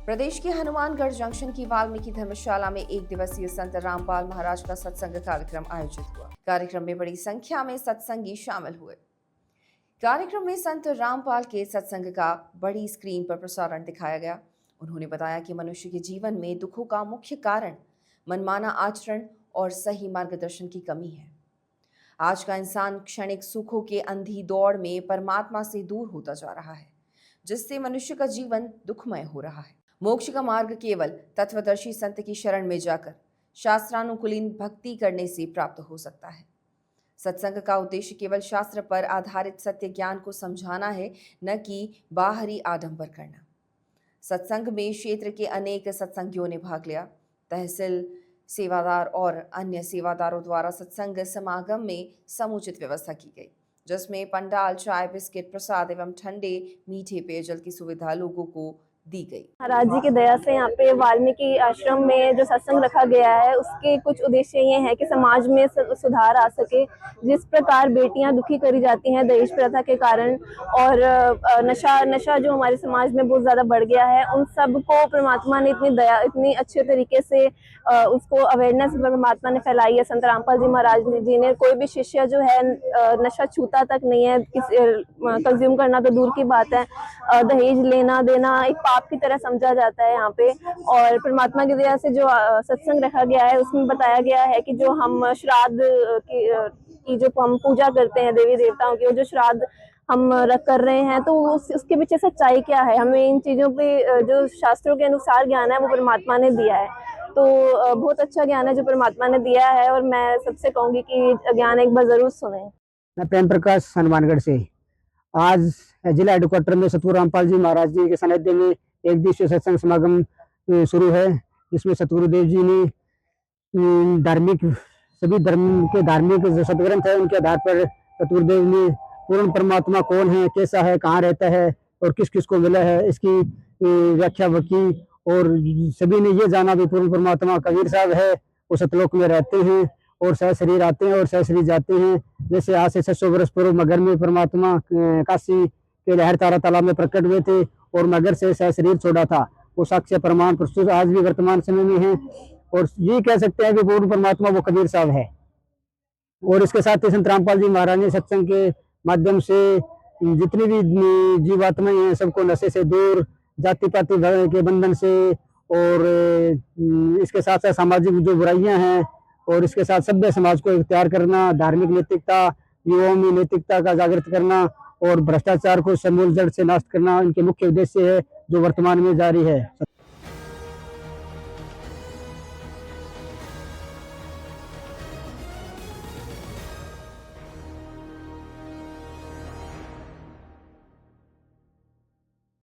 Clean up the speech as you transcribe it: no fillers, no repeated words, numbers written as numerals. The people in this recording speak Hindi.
प्रदेश के हनुमानगढ़ जंक्शन की वाल्मीकि धर्मशाला में एक दिवसीय संत रामपाल महाराज का सत्संग कार्यक्रम आयोजित हुआ। कार्यक्रम में बड़ी संख्या में सत्संगी शामिल हुए। कार्यक्रम में संत रामपाल के सत्संग का बड़ी स्क्रीन पर प्रसारण दिखाया गया। उन्होंने बताया कि मनुष्य के जीवन में दुखों का मुख्य कारण मनमाना आचरण और सही मार्गदर्शन की कमी है। आज का इंसान क्षणिक सुखों के अंधी दौड़ में परमात्मा से दूर होता जा रहा है, जिससे मनुष्य का जीवन दुखमय हो रहा है। मोक्ष का मार्ग केवल तत्वदर्शी संत की शरण में जाकर शास्त्रानुकूलित भक्ति करने से प्राप्त हो सकता है। सत्संग का उद्देश्य केवल शास्त्र पर आधारित सत्य ज्ञान को समझाना है, न कि बाहरी आडंबर करना। सत्संग में क्षेत्र के अनेक सत्संगियों ने भाग लिया। तहसील सेवादार और अन्य सेवादारों द्वारा सत्संग समागम में समुचित व्यवस्था की गई, जिसमें पंडाल, चाय, बिस्किट, प्रसाद एवं ठंडे मीठे पेयजल की सुविधा लोगों को दी गई। महाराज जी की दया से यहाँ पे वाल्मीकि आश्रम में जो सत्संग रखा गया है, उसके कुछ उद्देश्य ये हैं कि समाज में सुधार आ सके। जिस प्रकार बेटियां दुखी करी जाती हैं दहेज प्रथा के कारण, और नशा जो हमारे समाज में बहुत ज्यादा बढ़ गया है, उन सब को परमात्मा ने इतनी अच्छे तरीके से उसको अवेयरनेस परमात्मा ने फैलाई है। संत रामपाल जी महाराज जी ने, कोई भी शिष्य जो है नशा छूता तक नहीं है, कंज्यूम करना तो दूर की बात है, दहेज लेना देना एक पाप की तरह समझा जाता है यहाँ पे। और परमात्मा की दया से जो सत्संग रखा गया है, उसमें बताया गया है कि जो हम श्राद्ध की जो हम पूजा करते हैं देवी देवताओं की, जो श्राद्ध हम कर रहे हैं, तो उसके पीछे सच्चाई क्या है, हमें इन चीजों पे जो शास्त्रों के अनुसार ज्ञान है वो परमात्मा ने दिया है। तो बहुत अच्छा ज्ञान है जो परमात्मा ने दिया है, और मैं सबसे कहूंगी कि ज्ञान एक बार जरूर सुने। मैं प्रेम प्रकाश हनुमानगढ़ से। आज जिला हेडक्वार्टर में सतगुरु रामपाल जी महाराज जी के सानिध्य में एक दिवसीय सत्संग समागम शुरू है, जिसमें सतगुरुदेव जी ने सभी धर्म के धार्मिक जो सदग्रंथ है उनके आधार पर सतगुरुदेव ने पूर्ण परमात्मा कौन है, कैसा है, कहाँ रहता है और किस किस को मिला है, इसकी व्याख्या की। और सभी ने ये जाना भी पूर्ण परमात्मा कबीर साहब है, वो सतलोक में रहते हैं और सह शरीर आते हैं और सह शरीर जाते हैं। जैसे आज से 600 वर्ष पूर्व मगर में परमात्मा काशी के लहर तारा तालाब में प्रकट हुए थे और मगर से सह शरीर छोड़ा था, वो साक्ष्य प्रमाण प्रस्तुत आज भी वर्तमान समय में है। और ये कह सकते हैं कि पूर्ण परमात्मा वो कबीर साहब है। और इसके साथ ही संत रामपाल जी महाराज ने सत्संग के माध्यम से जितनी भी जीवात्माएं हैं सबको नशे से दूर, जाति पाति के बंधन से, और इसके साथ साथ सामाजिक जो बुराइयां हैं और इसके साथ सभ्य समाज को इख्तियार करना, धार्मिक नैतिकता, युवाओं में नैतिकता का जागृत करना और भ्रष्टाचार को समूल जड़ से नाश करना इनके मुख्य उद्देश्य है, जो वर्तमान में जारी है।